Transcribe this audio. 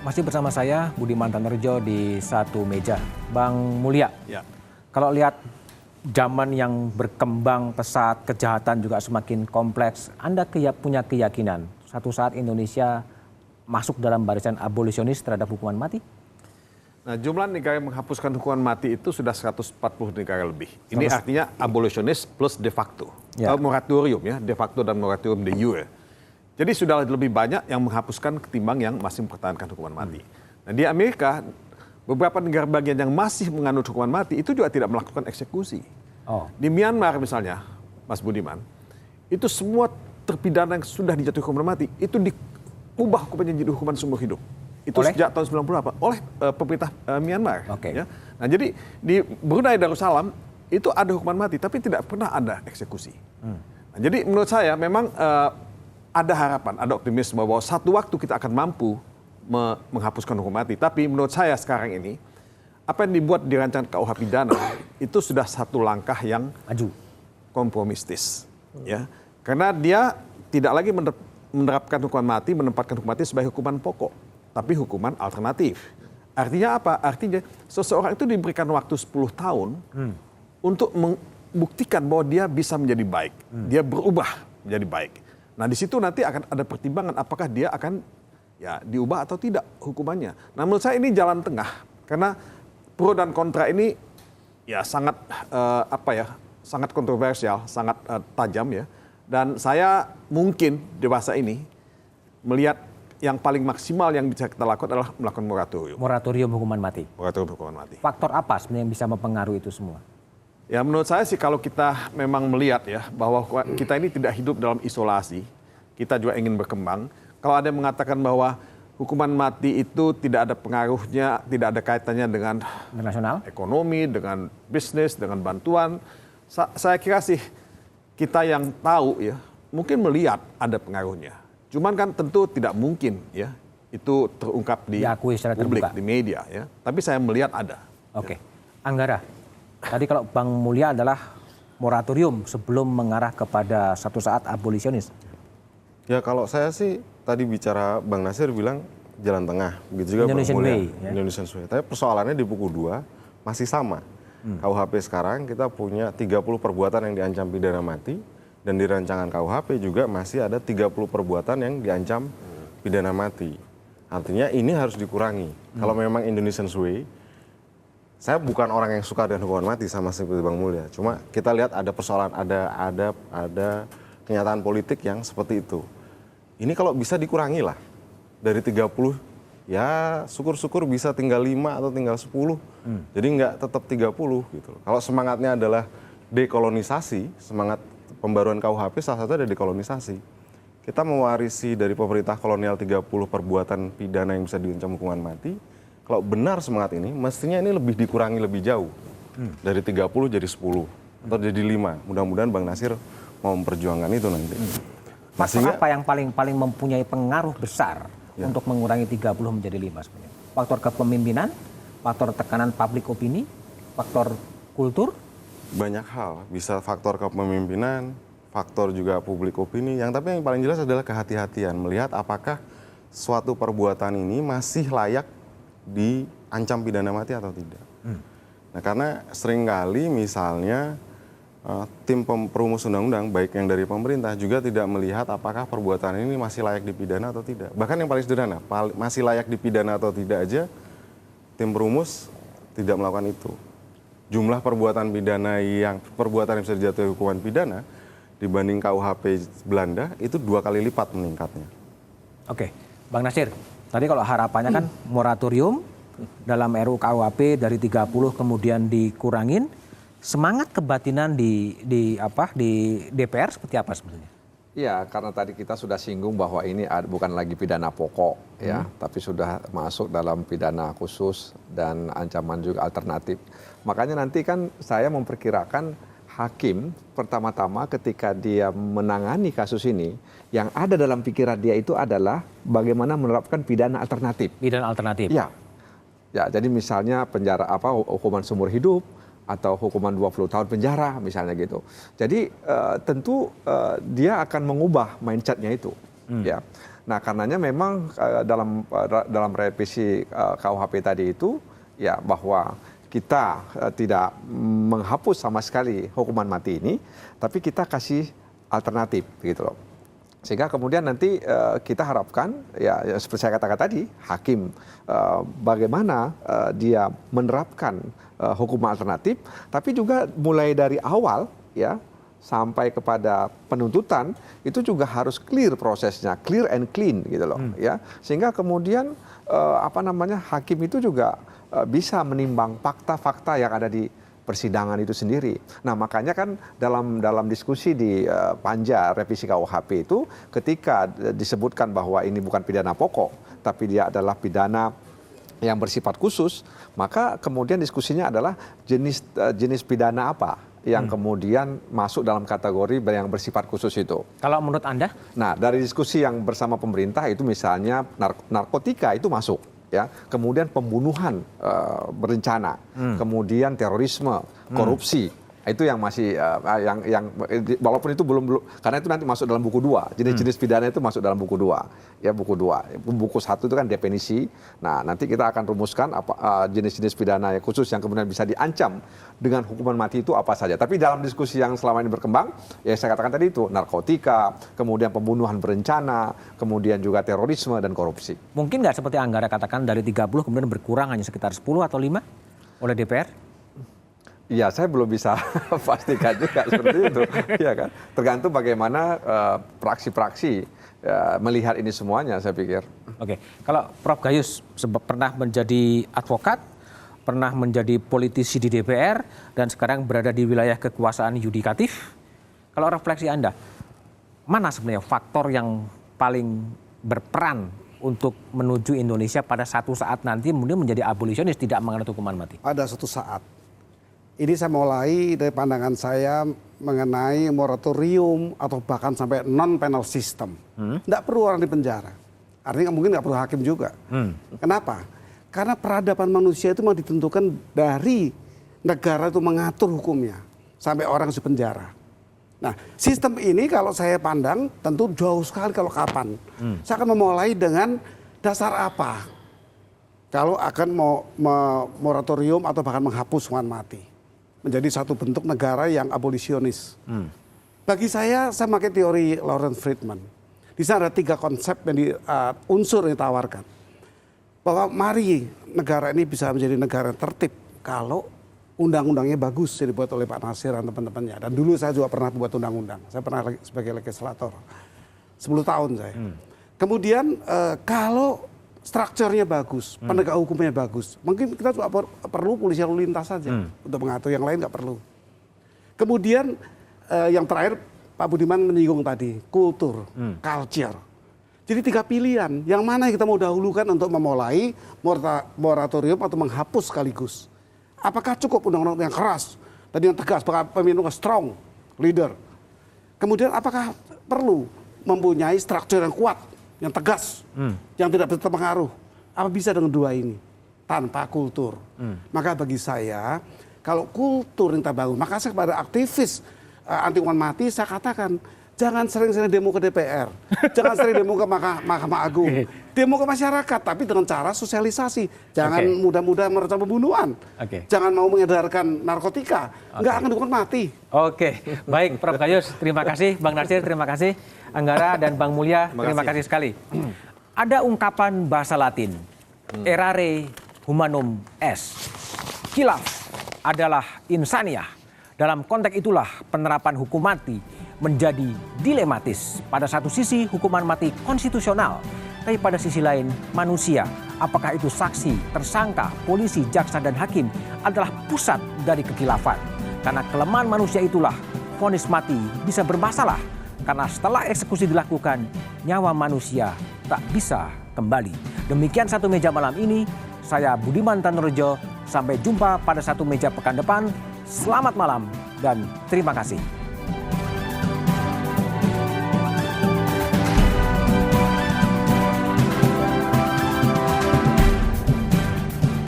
Masih bersama saya Budiman Tanerjo di satu meja. Bang Mulya, Ya. kalau lihat zaman yang berkembang pesat, kejahatan juga semakin kompleks, Anda punya keyakinan satu saat Indonesia masuk dalam barisan abolisionis terhadap hukuman mati? Nah, jumlah negara yang menghapuskan hukuman mati itu sudah 140 negara lebih. Ini artinya abolisionis plus de facto. Ya. Moratorium ya, de facto dan moratorium de jure. Jadi sudah lebih banyak yang menghapuskan ketimbang yang masih mempertahankan hukuman mati. Nah, di Amerika, beberapa negara bagian yang masih menganut hukuman mati itu juga tidak melakukan eksekusi. Oh. Di Myanmar misalnya, Mas Budiman, itu semua terpidana yang sudah dijatuhi hukuman mati, itu diubah hukumannya jadi hukuman seumur hidup. Itu Oleh? sejak tahun 98 oleh pemerintah Myanmar. Oke. Ya. Nah, jadi di Brunei Darussalam itu ada hukuman mati, tapi tidak pernah ada eksekusi. Nah, jadi menurut saya memang ada harapan, ada optimisme bahwa satu waktu kita akan mampu menghapuskan hukuman mati. Tapi menurut saya sekarang ini, apa yang dibuat di rancangan KUH pidana itu sudah satu langkah yang Maju. kompromistis. Ya. Karena dia tidak lagi menerapkan hukuman mati, menempatkan hukuman mati sebagai hukuman pokok, tapi hukuman alternatif. Artinya apa? Artinya seseorang itu diberikan waktu 10 tahun untuk membuktikan bahwa dia bisa menjadi baik. Dia berubah menjadi baik. Nah, di situ nanti akan ada pertimbangan apakah dia akan ya diubah atau tidak hukumannya. Nah, menurut saya ini jalan tengah karena pro dan kontra ini ya sangat sangat kontroversial, sangat tajam ya. Dan saya mungkin dewasa ini melihat yang paling maksimal yang bisa kita lakukan adalah melakukan moratorium. Moratorium hukuman mati. Moratorium hukuman mati. Faktor apa sebenarnya yang bisa mempengaruhi itu semua? Ya menurut saya sih kalau kita memang melihat ya bahwa kita ini tidak hidup dalam isolasi, kita juga ingin berkembang. Kalau ada yang mengatakan bahwa hukuman mati itu tidak ada pengaruhnya, tidak ada kaitannya dengan Internasional? ekonomi, dengan bisnis, dengan bantuan, saya kira sih kita yang tahu ya mungkin melihat ada pengaruhnya. Cuman kan tentu tidak mungkin ya itu terungkap di Diakui secara publik, terbuka. di media ya. Tapi saya melihat ada. Oke. Anggara, tadi kalau Bang Mulya adalah moratorium sebelum mengarah kepada satu saat abolisionis. Ya kalau saya sih tadi bicara Bang Nasir bilang jalan tengah, begitu juga Indonesian Bang Mulya, way, ya? Indonesian way. Tapi persoalannya di buku 2 masih sama. KUHP sekarang kita punya 30 perbuatan yang diancam pidana mati dan di rancangan KUHP juga masih ada 30 perbuatan yang diancam pidana mati. Artinya ini harus dikurangi. Kalau memang Indonesian way, saya bukan orang yang suka dengan hukuman mati sama seperti Bang Mulya. Cuma kita lihat ada persoalan, ada kenyataan politik yang seperti itu. Ini kalau bisa dikurangi lah. Dari 30, ya syukur-syukur bisa tinggal 5 atau tinggal 10. Jadi nggak tetap 30 gitu. Kalau semangatnya adalah dekolonisasi, semangat pembaruan KUHP salah satu ada dekolonisasi. Kita mewarisi dari pemerintah kolonial 30 perbuatan pidana yang bisa diancam hukuman mati. Kalau benar semangat ini, mestinya ini lebih dikurangi lebih jauh. Dari 30 jadi 10 atau jadi 5. Mudah-mudahan Bang Nasir mau memperjuangkan itu nanti. Faktor apa yang paling mempunyai pengaruh besar untuk mengurangi 30 menjadi 5 sebenarnya? Faktor kepemimpinan, faktor tekanan publik opini, faktor kultur? Banyak hal, bisa faktor kepemimpinan, faktor juga publik opini. Tapi yang paling jelas adalah kehati-hatian melihat apakah suatu perbuatan ini masih layak diancam pidana mati atau tidak. Nah, karena seringkali misalnya tim perumus undang-undang baik yang dari pemerintah juga tidak melihat apakah perbuatan ini masih layak dipidana atau tidak. Bahkan yang paling sederhana, masih layak dipidana atau tidak aja tim perumus tidak melakukan itu. Jumlah perbuatan yang bisa dijatuhi hukuman pidana dibanding KUHP Belanda itu 2 kali lipat meningkatnya. Oke, Bang Nasir, tadi kalau harapannya kan moratorium dalam RUU KUHP dari 30 kemudian dikurangin. Semangat kebatinan di DPR seperti apa sebenarnya? Iya, karena tadi kita sudah singgung bahwa ini bukan lagi pidana pokok ya, tapi sudah masuk dalam pidana khusus dan ancaman juga alternatif. Makanya nanti kan saya memperkirakan hakim pertama-tama ketika dia menangani kasus ini, yang ada dalam pikiran dia itu adalah bagaimana menerapkan pidana alternatif. Pidana alternatif. Ya, jadi misalnya hukuman seumur hidup atau hukuman 20 tahun penjara misalnya gitu. Jadi tentu dia akan mengubah mindsetnya itu. Ya. Nah, karenanya memang dalam revisi KUHP tadi itu ya bahwa kita tidak menghapus sama sekali hukuman mati ini, tapi kita kasih alternatif gitu loh. Sehingga kemudian nanti kita harapkan ya seperti saya katakan tadi, hakim bagaimana dia menerapkan hukuman alternatif, tapi juga mulai dari awal ya sampai kepada penuntutan itu juga harus clear prosesnya, clear and clean gitu loh ya. Sehingga kemudian hakim itu juga bisa menimbang fakta-fakta yang ada di persidangan itu sendiri. Nah, makanya kan dalam diskusi di panja revisi KUHP itu ketika disebutkan bahwa ini bukan pidana pokok, tapi dia adalah pidana yang bersifat khusus, maka kemudian diskusinya adalah jenis pidana apa yang kemudian masuk dalam kategori yang bersifat khusus itu. Kalau menurut Anda? Nah, dari diskusi yang bersama pemerintah itu misalnya narkotika itu masuk. Ya, kemudian pembunuhan berencana, kemudian terorisme, korupsi, itu yang masih yang walaupun itu belum karena itu nanti masuk dalam buku 2. Jenis-jenis pidana itu masuk dalam buku 2. Ya, buku 2. Buku 1 itu kan definisi. Nah, nanti kita akan rumuskan apa jenis-jenis pidana yang khusus yang kemudian bisa diancam dengan hukuman mati itu apa saja. Tapi dalam diskusi yang selama ini berkembang, ya saya katakan tadi itu narkotika, kemudian pembunuhan berencana, kemudian juga terorisme dan korupsi. Mungkin nggak seperti Anggara katakan dari 30 kemudian berkurang hanya sekitar 10 atau 5 oleh DPR? Ya, saya belum bisa pastikan juga seperti itu, ya kan. Tergantung bagaimana praksi-praksi melihat ini semuanya, saya pikir. Oke, kalau Prof Gayus pernah menjadi advokat, pernah menjadi politisi di DPR, dan sekarang berada di wilayah kekuasaan yudikatif. Kalau refleksi Anda, mana sebenarnya faktor yang paling berperan untuk menuju Indonesia pada satu saat nanti kemudian menjadi abolisionis, tidak mengenal hukuman mati? Pada suatu saat. Ini saya mulai dari pandangan saya mengenai moratorium atau bahkan sampai non-penal system. Tidak perlu orang di penjara. Artinya mungkin nggak perlu hakim juga. Kenapa? Karena peradaban manusia itu mau ditentukan dari negara itu mengatur hukumnya. Sampai orang di penjara. Nah, sistem ini kalau saya pandang tentu jauh sekali kalau kapan. Saya akan memulai dengan dasar apa? Kalau akan moratorium atau bahkan menghapus hukuman mati. Menjadi satu bentuk negara yang abolisionis. Bagi saya pakai teori Lawrence Friedman. Di sana ada 3 konsep yang unsur yang ditawarkan. Bahwa mari negara ini bisa menjadi negara tertib kalau undang-undangnya bagus yang dibuat oleh Pak Nasir dan teman-temannya. Dan dulu saya juga pernah buat undang-undang. Saya pernah sebagai legislator. 10 tahun saya. Kemudian kalau strukturnya bagus, penegak hukumnya bagus. Mungkin kita juga perlu polisi lalu lintas saja untuk mengatur, yang lain nggak perlu. Kemudian yang terakhir Pak Budiman menyinggung tadi, kultur, culture. Jadi 3 pilihan, yang mana yang kita mau dahulukan untuk memulai moratorium atau menghapus sekaligus. Apakah cukup undang-undang yang keras, tadi yang tegas, pemimpin yang strong, leader. Kemudian apakah perlu mempunyai struktur yang kuat, yang tegas, yang tidak berpengaruh. Apa bisa dengan 2 ini? Tanpa kultur. Maka bagi saya, kalau kultur yang kita bangun, maka saya kepada aktivis anti hukuman mati, saya katakan, jangan sering-sering demo ke DPR. Jangan sering demo ke Mahkamah Agung. Demo ke masyarakat, tapi dengan cara sosialisasi. Jangan mudah-mudah merencana pembunuhan. Jangan mau mengedarkan narkotika. Nggak akan hukuman mati. Oke, baik Prof Gayus, terima kasih. Bang Nasir, terima kasih. Anggara dan Bang Mulya, terima kasih sekali. Ada ungkapan bahasa Latin, errare humanum est. Khilaf adalah insaniah. Dalam konteks itulah penerapan hukum mati menjadi dilematis. Pada satu sisi hukuman mati konstitusional, tapi pada sisi lain manusia, apakah itu saksi, tersangka, polisi, jaksa, dan hakim adalah pusat dari kekhilafan. Karena kelemahan manusia itulah vonis mati bisa bermasalah. Karena setelah eksekusi dilakukan, nyawa manusia tak bisa kembali. Demikian Satu Meja malam ini, saya Budiman Tanurejo. Sampai jumpa pada Satu Meja pekan depan. Selamat malam dan terima kasih.